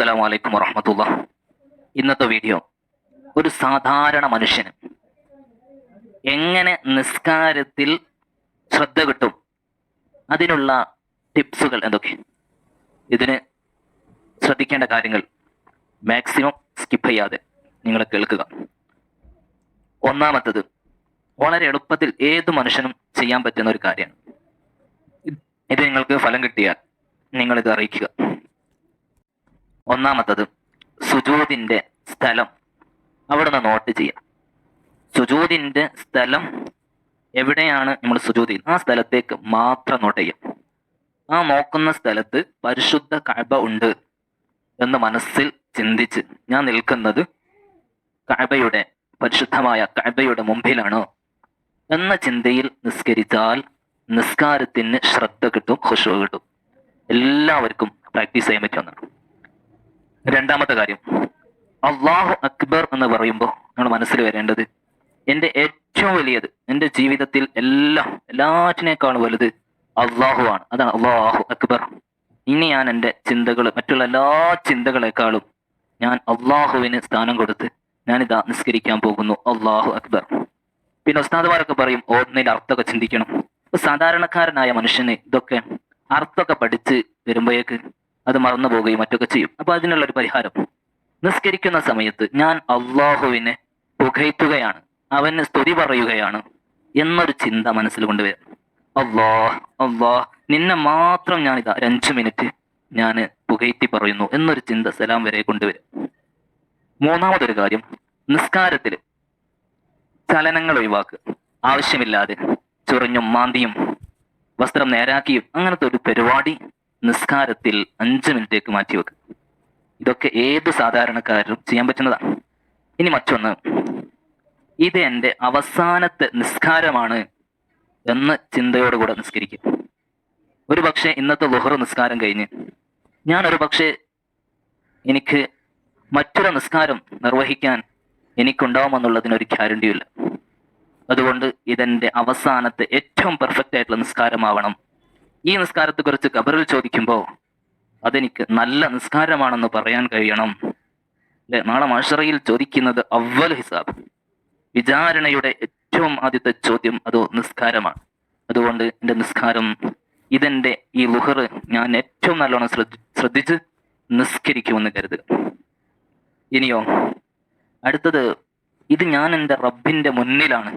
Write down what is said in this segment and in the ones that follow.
അസ്സലാമു അലൈക്കും വറഹ്മത്തുള്ളാഹി. ഇന്നത്തെ വീഡിയോ ഒരു സാധാരണ മനുഷ്യന് എങ്ങനെ നിസ്കാരത്തിൽ ശ്രദ്ധ കിട്ടും, അതിനുള്ള ടിപ്സുകൾ എന്തൊക്കെ, ഇതിന് ശ്രദ്ധിക്കേണ്ട കാര്യങ്ങൾ മാക്സിമം സ്കിപ്പ് ചെയ്യാതെ നിങ്ങൾ കേൾക്കുക. ഒന്നാമത്തത്, വളരെ എളുപ്പത്തിൽ ഏത് മനുഷ്യനും ചെയ്യാൻ പറ്റുന്ന ഒരു കാര്യമാണ്. ഇത് നിങ്ങൾക്ക് ഫലം കിട്ടിയാൽ നിങ്ങളിത് അറിയിക്കുക. ഒന്നാമത്തത്, സുജൂദിന്റെ സ്ഥലം അവിടെ നിന്ന് നോട്ട് ചെയ്യാം. സുജൂദിന്റെ സ്ഥലം എവിടെയാണ് നമ്മൾ സുജൂദ് ചെയ്യുന്നത്, ആ സ്ഥലത്തേക്ക് മാത്രം നോട്ട് ചെയ്യാം. ആ നോക്കുന്ന സ്ഥലത്ത് പരിശുദ്ധ കഅബ ഉണ്ട് എന്ന് മനസ്സിൽ ചിന്തിച്ച്, ഞാൻ നിൽക്കുന്നത് കഅബയുടെ പരിശുദ്ധമായ കഅബയുടെ മുമ്പിലാണോ എന്ന ചിന്തയിൽ നിസ്കരിച്ചാൽ നിസ്കാരത്തിന് ശ്രദ്ധ കിട്ടും, ഖുശൂ കിട്ടും. എല്ലാവർക്കും പ്രാക്ടീസ് ചെയ്യാൻ പറ്റുന്നതാണ്. രണ്ടാമത്തെ കാര്യം, അല്ലാഹു അക്ബർ എന്ന് പറയുമ്പോൾ നമ്മൾ മനസ്സിൽ വരേണ്ടത്, എൻ്റെ ഏറ്റവും വലിയത്, എൻ്റെ ജീവിതത്തിൽ എല്ലാറ്റിനേക്കാളും വലുത് അള്ളാഹു ആണ്. അതാണ് അല്ലാഹു അക്ബർ. ഇനി ഞാൻ എൻ്റെ ചിന്തകൾ, മറ്റുള്ള എല്ലാ ചിന്തകളെക്കാളും ഞാൻ അള്ളാഹുവിന് സ്ഥാനം കൊടുത്ത് ഞാനിതാ നിസ്കരിക്കാൻ പോകുന്നു, അല്ലാഹു അക്ബർ. പിന്നെ ഉസ്താദുമാരൊക്കെ പറയും ഓന്നിന്റെ അർത്ഥമൊക്കെ ചിന്തിക്കണം. സാധാരണക്കാരനായ മനുഷ്യന് ഇതൊക്കെ അർത്ഥമൊക്കെ പഠിച്ച് വരുമ്പോഴേക്ക് അത് മറന്നു പോവുകയും മറ്റൊക്കെ ചെയ്യും. അപ്പൊ അതിനുള്ള ഒരു പരിഹാരം, നിസ്കരിക്കുന്ന സമയത്ത് ഞാൻ അള്ളാഹുവിനെ പുകഴ്ത്തുകയാണ്, അവന് സ്തുതി പറയുകയാണ് എന്നൊരു ചിന്ത മനസ്സിൽ കൊണ്ടുവരും. അള്ളാഹ് നിന്നെ മാത്രം ഞാനിതാ 5 മിനിറ്റ് ഞാൻ പുകഴ്ത്തി പറയുന്നു എന്നൊരു ചിന്ത സലാം വരെ കൊണ്ടുവരും. മൂന്നാമതൊരു കാര്യം, നിസ്കാരത്തിൽ ചലനങ്ങൾ ഒഴിവാക്കുക. ആവശ്യമില്ലാതെ ചൊറിഞ്ഞും മാന്തിയും വസ്ത്രം നേരാക്കിയും അങ്ങനത്തെ ഒരു പരിപാടി നിസ്കാരത്തിൽ 5 മിനിറ്റേക്ക് മാറ്റിവെക്കുക. ഇതൊക്കെ ഏത് സാധാരണക്കാരനും ചെയ്യാൻ പറ്റുന്നതാണ്. ഇനി മറ്റൊന്ന്, ഇത് എൻ്റെ അവസാനത്തെ നിസ്കാരമാണ് എന്ന ചിന്തയോടുകൂടെ നിസ്കരിക്കും. ഒരു പക്ഷേ ഇന്നത്തെ ളുഹർ നിസ്കാരം കഴിഞ്ഞ് ഞാനൊരു പക്ഷേ എനിക്ക് മറ്റൊരു നിസ്കാരം നിർവഹിക്കാൻ എനിക്കുണ്ടാവുമെന്നുള്ളതിനൊരു ഗ്യാരണ്ടിയുമില്ല. അതുകൊണ്ട് ഇതെൻ്റെ അവസാനത്തെ ഏറ്റവും പെർഫെക്റ്റ് ആയിട്ടുള്ള നിസ്കാരമാവണം. ഈ നിസ്കാരത്തെക്കുറിച്ച് ഖബറിൽ ചോദിക്കുമ്പോൾ അതെനിക്ക് നല്ല നിസ്കാരമാണെന്ന് പറയാൻ കഴിയണം. നാളെ മഹ്ശറയിൽ ചോദിക്കുന്നത് അവ്വൽ ഹിസാബ്, വിചാരണയുടെ ഏറ്റവും ആദ്യത്തെ ചോദ്യം അത് നിസ്കാരമാണ്. അതുകൊണ്ട് എൻ്റെ നിസ്കാരം, ഇതെൻ്റെ ഈ ളുഹർ ഞാൻ ഏറ്റവും നല്ലോണം ശ്രദ്ധിച്ച് നിസ്കരിക്കുമെന്ന് കരുതുക. ഇനിയോ അടുത്തത്, ഇത് ഞാൻ എൻ്റെ റബ്ബിൻ്റെ മുന്നിലാണ്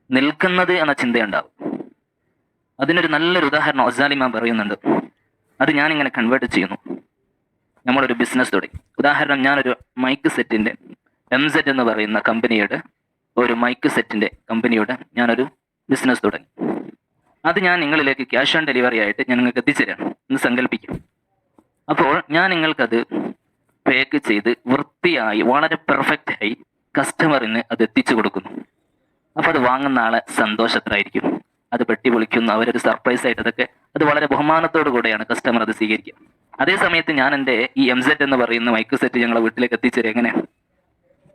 നിൽക്കുന്നത് എന്ന ചിന്തയുണ്ടാവും. അതിനൊരു നല്ലൊരു ഉദാഹരണം ഒസാലിമാൻ പറയുന്നുണ്ട്. അത് ഞാനിങ്ങനെ കൺവേർട്ട് ചെയ്യുന്നു. നമ്മളൊരു ബിസിനസ് തുടങ്ങി. ഉദാഹരണം, ഞാനൊരു മൈക്ക് സെറ്റിൻ്റെ MZ എന്ന് പറയുന്ന കമ്പനിയുടെ കമ്പനിയുടെ ഞാനൊരു ബിസിനസ് തുടങ്ങി. അത് ഞാൻ നിങ്ങളിലേക്ക് ക്യാഷ് ഓൺ ഡെലിവറി ആയിട്ട് ഞാൻ നിങ്ങൾക്ക് എത്തിച്ചേരാണ് എന്ന് സങ്കല്പിക്കും. അപ്പോൾ ഞാൻ നിങ്ങൾക്കത് പാക്ക് ചെയ്ത് വൃത്തിയായി വളരെ പെർഫെക്റ്റായി കസ്റ്റമറിന് അത് എത്തിച്ചു കൊടുക്കുന്നു. അപ്പോൾ അത് വാങ്ങുന്ന ആളെ സന്തോഷത്തിലായിരിക്കും, അത് പെട്ടി പൊളിക്കുന്നു, അവരൊരു സർപ്രൈസ് ആയിട്ട് അത് വളരെ ബഹുമാനത്തോടു കൂടെയാണ് കസ്റ്റമർ അത് സ്വീകരിക്കുക. അതേ സമയത്ത് ഞാൻ എൻ്റെ ഈ MZ എന്ന് പറയുന്ന മൈക്ക് സെറ്റ് ഞങ്ങളെ വീട്ടിലേക്ക് എത്തിച്ചേരും. എങ്ങനെ?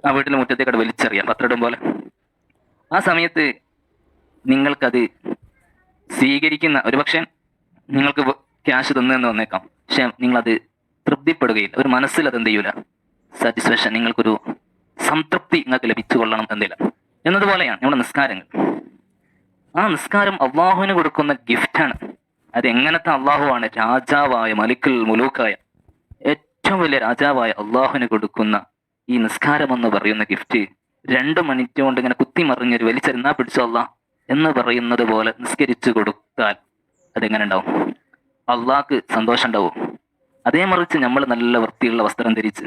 ആ വീട്ടിലെ മുറ്റത്തേക്കത് വലിച്ചെറിയാം, പത്രമിടും പോലെ. ആ സമയത്ത് നിങ്ങൾക്കത് സ്വീകരിക്കുന്ന, ഒരുപക്ഷെ നിങ്ങൾക്ക് ക്യാഷ് തന്നെന്ന് വന്നേക്കാം, പക്ഷെ നിങ്ങളത് തൃപ്തിപ്പെടുകയില്ല. ഒരു മനസ്സിൽ അത് എന്ത് ചെയ്യൂല, സാറ്റിസ്ഫാക്ഷൻ, നിങ്ങൾക്കൊരു സംതൃപ്തി നിങ്ങൾക്ക് ലഭിച്ചു കൊള്ളണം എന്നില്ല. എന്നതുപോലെയാണ് നമ്മുടെ നിസ്കാരങ്ങൾ. ആ നിസ്കാരം അള്ളാഹുവിന് കൊടുക്കുന്ന ഗിഫ്റ്റാണ്. അത് എങ്ങനത്തെ അള്ളാഹുവാണ്? രാജാവായ മലിക്കുൽ മുലൂക്കായ ഏറ്റവും വലിയ രാജാവായ അള്ളാഹുവിന് കൊടുക്കുന്ന ഈ നിസ്കാരം എന്ന് പറയുന്ന ഗിഫ്റ്റ് 2 മിനിറ്റ് കൊണ്ട് ഇങ്ങനെ കുത്തിമറിഞ്ഞൊരു വലിച്ചെറിഞ്ഞാ പിടിച്ചോ അള്ളാഹ് എന്ന് പറയുന്നത് പോലെ നിസ്കരിച്ചു കൊടുത്താൽ അതെങ്ങനെ ഉണ്ടാവും? അള്ളാഹ്ക്ക് സന്തോഷം ഉണ്ടാവും. അതേ മറിച്ച് നമ്മൾ നല്ല വൃത്തിയുള്ള വസ്ത്രം ധരിച്ച്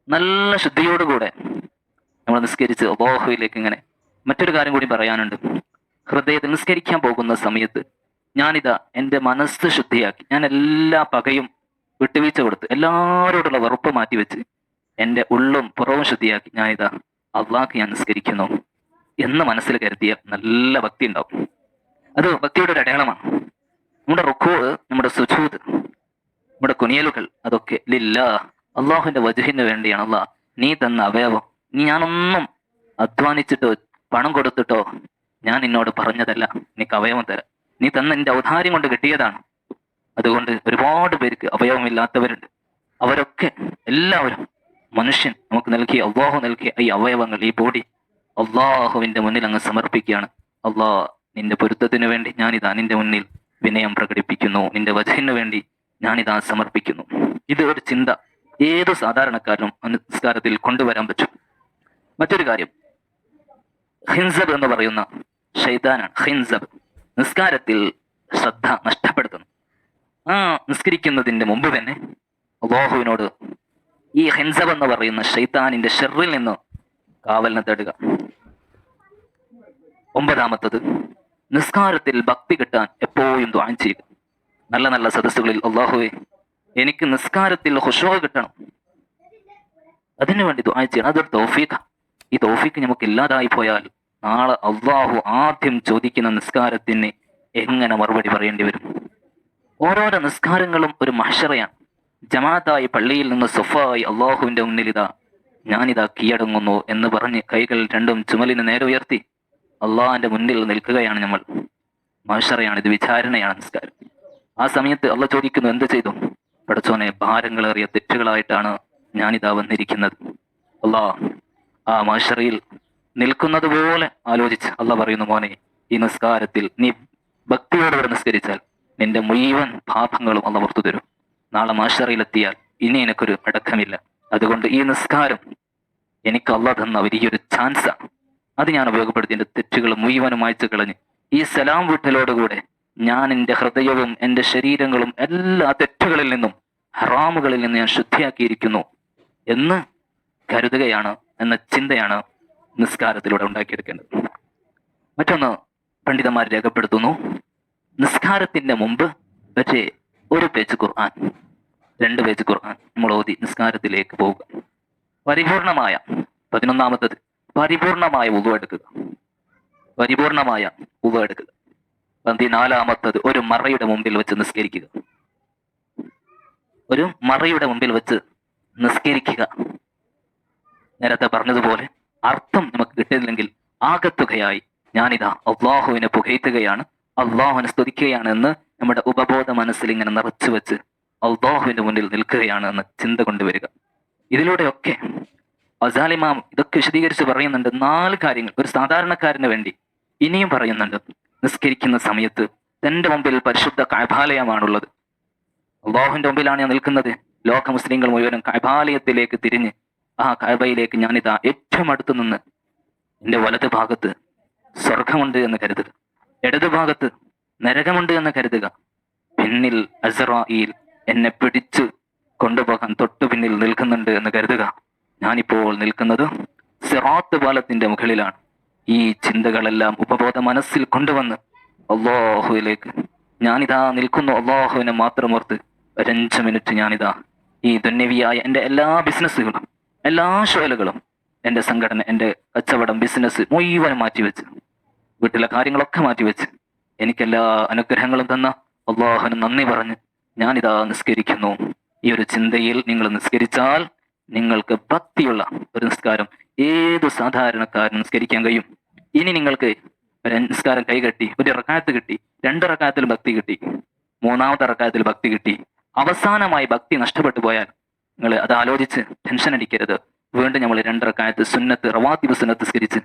നല്ല ശുദ്ധിയോടുകൂടെ നമ്മൾ നിസ്കരിച്ച് അല്ലാഹുവിലേക്ക് ഇങ്ങനെ. മറ്റൊരു കാര്യം കൂടി പറയാനുണ്ട്. ഹൃദയത്തിൽ നിസ്കരിക്കാൻ പോകുന്ന സമയത്ത് ഞാനിതാ എൻ്റെ മനസ്സ് ശുദ്ധിയാക്കി, ഞാൻ എല്ലാ പകയും വിട്ടുവീഴ്ച കൊടുത്ത് എല്ലാവരോടുള്ള വെറുപ്പ് മാറ്റിവെച്ച് എൻ്റെ ഉള്ളും പുറവും ശുദ്ധിയാക്കി ഞാനിതാ അള്ളാഹ്ക്ക് ഞാൻ നിസ്കരിക്കുന്നു എന്ന് മനസ്സിൽ കരുതിയ നല്ല ഭക്തി ഉണ്ടാവും. അത് ഭക്തിയുടെ ഒരു അടയാളമാണ്. നമ്മുടെ റുക്കൂ, നമ്മുടെ സുജൂദ്, നമ്മുടെ കുനിയലുകൾ, അതൊക്കെ ലില്ലാ, അള്ളാഹുവിന്റെ വജ്ഹിന് വേണ്ടിയാണ്. അള്ളാഹ് നീ തന്ന അവയവം, ഞാനൊന്നും അധ്വാനിച്ചിട്ടോ പണം കൊടുത്തിട്ടോ ഞാൻ നിന്നോട് പറഞ്ഞതല്ല, നിനക്ക് അവയവം തരാം, നീ തന്ന നിന്റെ ഔദാര്യം കൊണ്ട് കിട്ടിയതാണ്. അതുകൊണ്ട് ഒരുപാട് പേർക്ക് അവയവമില്ലാത്തവരുണ്ട്. അവരൊക്കെ എല്ലാവരും മനുഷ്യൻ നമുക്ക് നൽകിയ അള്ളാഹു നൽകിയ ഈ അവയവങ്ങൾ, ഈ ബോഡി അള്ളാഹുവിന്റെ മുന്നിൽ അങ്ങ് സമർപ്പിക്കുകയാണ്. അള്ളാഹ്, നിന്റെ പൊരുത്തത്തിനു വേണ്ടി ഞാനിതാ നിന്റെ മുന്നിൽ വിനയം പ്രകടിപ്പിക്കുന്നു, നിന്റെ വജഹിന് വേണ്ടി ഞാനിതാ സമർപ്പിക്കുന്നു. ഇത് ഒരു ചിന്ത ഏത് സാധാരണക്കാരനും നിസ്കാരത്തിൽ കൊണ്ടുവരാൻ പറ്റും. മറ്റൊരു കാര്യം, ഹിൻസബ് എന്ന് പറയുന്ന ഷൈത്താനാണ്. ഹിൻസബ് നിസ്കാരത്തിൽ ശ്രദ്ധ നഷ്ടപ്പെടുത്തുന്നു. ആ നിസ്കരിക്കുന്നതിന്റെ മുമ്പ് തന്നെ അല്ലാഹുവിനോട് ഈ ഹിൻസബ് എന്ന് പറയുന്ന ഷൈത്താനിന്റെ ഷെറിൽ നിന്ന് കാവലിനെ തേടുക. 9-ാമത്തത്, നിസ്കാരത്തിൽ ഭക്തി കിട്ടാൻ എപ്പോഴും ദുആ ചെയ്യുക. നല്ല നല്ല സദസ്സുകളിൽ അല്ലാഹുവേ, എനിക്ക് നിസ്കാരത്തിൽ ഖുശൂ കിട്ടണം, അതിനുവേണ്ടി ദുആ ചെയ്യണം. അതൊരു തൗഫീഖ്. ഈ തൗഫീഖ് നമുക്ക് ഇല്ലാതായി പോയാൽ നാളെ അള്ളാഹു ആദ്യം ചോദിക്കുന്ന നിസ്കാരത്തിന് എങ്ങനെ മറുപടി പറയേണ്ടി വരും? ഓരോരോ നിസ്കാരങ്ങളും ഒരു മഹ്ശറയാണ്. ജമാഅത്തായി പള്ളിയിൽ നിന്ന് സഫായി അള്ളാഹുവിന്റെ മുന്നിൽ ഇതാ ഞാനിതാ കീഴടങ്ങുന്നു എന്ന് പറഞ്ഞ് കൈകൾ രണ്ടും ചുമലിന് നേരെ ഉയർത്തി അള്ളാഹിന്റെ മുന്നിൽ നിൽക്കുകയാണ് നമ്മൾ. മഹ്ശറയാണ് ഇത്, വിചാരണയാണ് നിസ്കാരം. ആ സമയത്ത് അള്ളാഹ് ചോദിക്കുന്നു, എന്ത് ചെയ്തു പടച്ചോനെ? ഭാരങ്ങളേറിയ തെറ്റുകളായിട്ടാണ് ഞാനിതാ വന്നിരിക്കുന്നത്. അള്ളാഹ് ആ മഹ്ശറയിൽ നിൽക്കുന്നത് പോലെ ആലോചിച്ച് അള്ളാഹ് പറയുന്നു, മോനെ, ഈ നിസ്കാരത്തിൽ നീ ഭക്തിയോടെ നിസ്കരിച്ചാൽ നിന്റെ മുഴുവൻ പാപങ്ങളും അള്ളാഹ് പുറത്തു തരും. നാളെ മഹ്ശറയിലെത്തിയാൽ ഇനി എനിക്കൊരു അടക്കമില്ല. അതുകൊണ്ട് ഈ നിസ്കാരം എനിക്ക് അള്ളാഹ് തന്ന വലിയൊരു ചാൻസാണ്. അത് ഞാൻ ഉപയോഗപ്പെടുത്തി എൻ്റെ തെറ്റുകൾ മുഴുവനും മായ്ച്ചു കളഞ്ഞ് ഈ സലാം വീട്ടലോടുകൂടെ ഞാൻ എൻ്റെ ഹൃദയവും എൻ്റെ ശരീരങ്ങളും എല്ലാ തെറ്റുകളിൽ നിന്നും ഹറാമുകളിൽ നിന്ന് ഞാൻ ശുദ്ധിയാക്കിയിരിക്കുന്നു എന്ന് കരുതുകയാണ്, എന്ന ചിന്തയാണ് നിസ്കാരത്തിലൂടെ ഉണ്ടാക്കിയെടുക്കേണ്ടത്. മറ്റൊന്ന് പണ്ഡിതന്മാർ രേഖപ്പെടുത്തുന്നു, നിസ്കാരത്തിന്റെ മുമ്പ് ഒരു പേജ് ഖുർആൻ, 2 പേജ് ഖുർആൻ നമ്മൾ ഓതി നിസ്കാരത്തിലേക്ക് പോവുക. പരിപൂർണമായ 11-ാമത്തത്, പരിപൂർണമായ വുളു എടുക്കുക. പരിപൂർണമായ വുളു എടുക്കുക. 14-ാമത്തത്, ഒരു മറയുടെ മുമ്പിൽ വെച്ച് നിസ്കരിക്കുക. ഒരു മറയുടെ മുമ്പിൽ വെച്ച് നിസ്കരിക്കുക. നേരത്തെ പറഞ്ഞതുപോലെ അർത്ഥം നമുക്ക് കിട്ടിയില്ലെങ്കിൽ ആകത്തുകയായി ഞാനിതാ അള്ളാഹുവിനെ പുകഴ്ത്തുകയാണ്, അള്ളാഹുവിനെ സ്തുതിക്കുകയാണ് എന്ന് നമ്മുടെ ഉപബോധ മനസ്സിൽ ഇങ്ങനെ നിറച്ചു വെച്ച് അള്ളാഹുവിന്റെ മുന്നിൽ നിൽക്കുകയാണ് എന്ന ചിന്ത കൊണ്ടുവരിക. ഇതിലൂടെയൊക്കെ അസാലിമാം ഇതൊക്കെ വിശദീകരിച്ച് പറയുന്നുണ്ട്. 4 കാര്യങ്ങൾ ഒരു സാധാരണക്കാരന് വേണ്ടി ഇനിയും പറയുന്നുണ്ട്. നിസ്കരിക്കുന്ന സമയത്ത് തന്റെ മുമ്പിൽ പരിശുദ്ധ കഅബാലയമാണുള്ളത്. അള്ളാഹുവിന്റെ മുമ്പിലാണ് ഞാൻ നിൽക്കുന്നത്. ലോക മുസ്ലിങ്ങൾ മുഴുവനും കഅബാലയത്തിലേക്ക് തിരിഞ്ഞ് ആ കഅബയിലേക്ക് ഞാനിതാ ഏറ്റവും അടുത്ത് നിന്ന് എൻ്റെ വലത് ഭാഗത്ത് സ്വർഗമുണ്ട് എന്ന് കരുതുക, ഇടതു ഭാഗത്ത് നരകമുണ്ട് എന്ന് കരുതുക, പിന്നിൽ അസ്റായീൽ എന്നെ പിടിച്ചു കൊണ്ടുപോകാൻ തൊട്ടു പിന്നിൽ നിൽക്കുന്നുണ്ട് എന്ന് കരുതുക. ഞാനിപ്പോൾ നിൽക്കുന്നത് സിറാത്ത് പാലത്തിന്റെ മുകളിലാണ്. ഈ ചിന്തകളെല്ലാം ഉപബോധ മനസ്സിൽ കൊണ്ടുവന്ന് അള്ളാഹുവിലേക്ക് ഞാനിതാ നിൽക്കുന്നു. അള്ളാഹുവിനെ മാത്രം ഓർത്ത് 5 മിനിറ്റ് ഞാനിതാ ഈ ദുന്യവിയായ എൻ്റെ എല്ലാ ബിസിനസ്സുകളും, എല്ലാ ഷോലുകളും, എൻ്റെ സംഘടന, എൻ്റെ കച്ചവടം, ബിസിനസ് മുഴുവനും മാറ്റിവെച്ച്, വീട്ടിലെ കാര്യങ്ങളൊക്കെ മാറ്റിവെച്ച് എനിക്കെല്ലാ അനുഗ്രഹങ്ങളും തന്ന അള്ളാഹുവിന് നന്ദി പറഞ്ഞ് ഞാനിതാ നിസ്കരിക്കുന്നു. ഈ ഒരു ചിന്തയിൽ നിങ്ങൾ നിസ്കരിച്ചാൽ നിങ്ങൾക്ക് ഭക്തിയുള്ള ഒരു നിസ്കാരം ഏത് സാധാരണക്കാരനും നിസ്കരിക്കാൻ കഴിയും. ഇനി നിങ്ങൾക്ക് ഒരു നിസ്കാരം കൈകെട്ടി, ഒരു റക്അത്ത് കിട്ടി, 2 റക്അത്തിൽ ഭക്തി കിട്ടി, 3-ാമത്തെ റക്അത്തിൽ ഭക്തി കിട്ടി, അവസാനമായി ഭക്തി നഷ്ടപ്പെട്ടു പോയാൽ നിങ്ങൾ അത് ആലോചിച്ച് ടെൻഷൻ അടിക്കരുത്. വീണ്ടും നമ്മൾ 2 റക്അത്ത് സുന്നത്ത്, റവാത്തിബ് സുന്നത്ത് നിസ്കരിച്ച്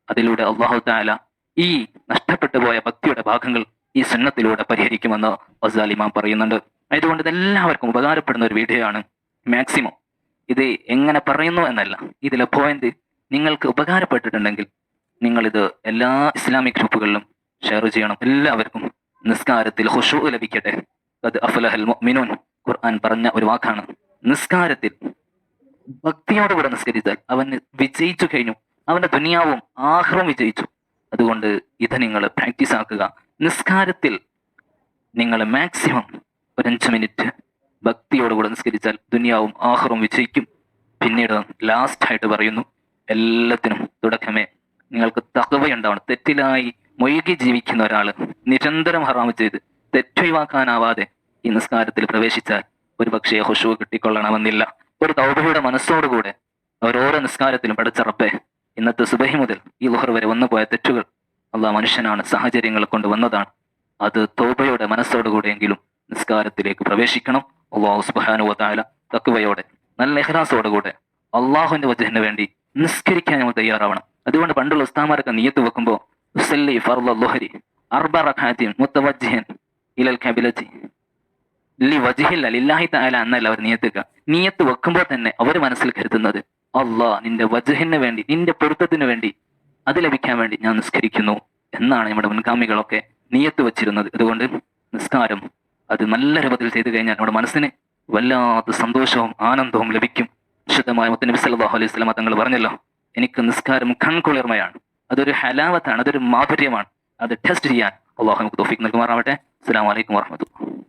അതിലൂടെ അല്ലാഹു തആല ഈ നഷ്ടപ്പെട്ടു പോയ ഭക്തിയുടെ ഭാഗങ്ങൾ ഈ സുന്നത്തിലൂടെ പരിഹരിക്കുമെന്ന് ഗസാലിമാം പറയുന്നുണ്ട്. അതുകൊണ്ട് ഇതെല്ലാവർക്കും ഉപകാരപ്പെടുന്ന ഒരു വീഡിയോ ആണ്. മാക്സിമം ഇത് എങ്ങനെ പറയുന്നു എന്നല്ല, ഇതിലെ പോയിന്റ് നിങ്ങൾക്ക് ഉപകാരപ്പെട്ടിട്ടുണ്ടെങ്കിൽ നിങ്ങളിത് എല്ലാ ഇസ്ലാമിക് ഗ്രൂപ്പുകളിലും ഷെയർ ചെയ്യണം. എല്ലാവർക്കും നിസ്കാരത്തിൽ ഖുശൂ ലഭിക്കട്ടെ. ഖദ് അഫ്ലഹൽ മുഅ്മിനൂൻ ഖുർആൻ പറഞ്ഞ ഒരു വാക്കാണ്. നിസ്കാരത്തിൽ ഭക്തിയോടുകൂടെ നിസ്കരിച്ചാൽ അവന് വിജയിച്ചു കഴിഞ്ഞു, അവന്റെ ദുനിയാവും ആഖിറവും വിജയിച്ചു. അതുകൊണ്ട് ഇത് നിങ്ങൾ പ്രാക്ടീസ് ആക്കുക. നിസ്കാരത്തിൽ നിങ്ങൾ മാക്സിമം ഒരു 5 മിനിറ്റ് ഭക്തിയോടുകൂടെ നിസ്കരിച്ചാൽ ദുനിയാവും ആഖിറവും വിജയിക്കും. പിന്നീട് ലാസ്റ്റ് ആയിട്ട് പറയുന്നു, എല്ലാത്തിനും തുടക്കമേ നിങ്ങൾക്ക് തഖ്വയുണ്ടാവണം. തെറ്റിലായി മൊഴുകി ജീവിക്കുന്ന ഒരാൾ നിരന്തരം ഹറാമ് ചെയ്ത് തെറ്റൊഴിവാക്കാനാവാതെ ഈ നിസ്കാരത്തിൽ പ്രവേശിച്ചാൽ ഒരു പക്ഷേ ഖുശൂ കിട്ടിക്കൊള്ളണമെന്നില്ല. ഒരു തൗബയുടെ മനസ്സോടുകൂടെ ഓരോരോ നിസ്കാരത്തിലും പഠിച്ച റബ്ബേ, ഇന്നത്തെ സുബഹി മുതൽ ഈ ളുഹർ വരെ വന്നുപോയ തെറ്റുകൾ അള്ളാഹ് മനുഷ്യനാണ്, സാഹചര്യങ്ങൾ കൊണ്ട് വന്നതാണ്. അത് തൗബയുടെ മനസ്സോടുകൂടെയെങ്കിലും നിസ്കാരത്തിലേക്ക് പ്രവേശിക്കണം. അല്ലാഹു സുബ്ഹാനഹു വ തആല തഖ്വയോടെ നല്ല ഇഖ്ലാസോടുകൂടെ അള്ളാഹുവിന്റെ വജഹിന് വേണ്ടി നിസ്കരിക്കാൻ നമ്മൾ തയ്യാറാവണം. അതുകൊണ്ട് പണ്ടുള്ള ഉസ്താമാരൊക്കെ നിയത്ത് വെക്കുമ്പോൾ ഉസല്ലി ഫർള ളുഹരി അർബ റക്അത്തിൻ മുതവജ്ജിഹൻ ഇലൽ ഖിബ്ലത്തി ലി വജ്ഹില്ല ലില്ലാഹി തആല എന്നല്ല അവർ നിയത്ത് വെക്കുമ്പോൾ തന്നെ അവർ മനസ്സിൽ കരുതുന്നത് അള്ളാഹ് നിന്റെ വജഹിന് വേണ്ടി, നിന്റെ പൊരുത്തത്തിന് വേണ്ടി, അത് ലഭിക്കാൻ വേണ്ടി ഞാൻ നിസ്കരിക്കുന്നു എന്നാണ് നമ്മുടെ മുൻഗാമികളൊക്കെ നിയത്ത് വെച്ചിരുന്നത്. അതുകൊണ്ട് നിസ്കാരം അത് നല്ല രൂപത്തിൽ ചെയ്തു കഴിഞ്ഞാൽ നമ്മുടെ മനസ്സിന് വല്ലാത്ത സന്തോഷവും ആനന്ദവും ലഭിക്കും. വിശുദ്ധമായ മുത്തനബി സല്ലല്ലാഹു അലൈഹി വസല്ലം തങ്ങൾ പറഞ്ഞല്ലോ, എനിക്ക് നിസ്കാരം കൺകുളിർമയാണ്, അതൊരു ഹലാവത്താണ്, അതൊരു മാധുര്യമാണ്. അത് ടെസ്റ്റ് ചെയ്യാൻ അള്ളാഹു നമുക്ക് തൗഫീഖ് നൽകുമാറാവട്ടെ. അസ്സലാമു അലൈക്കും വറഹ്മത്തുള്ളാഹി.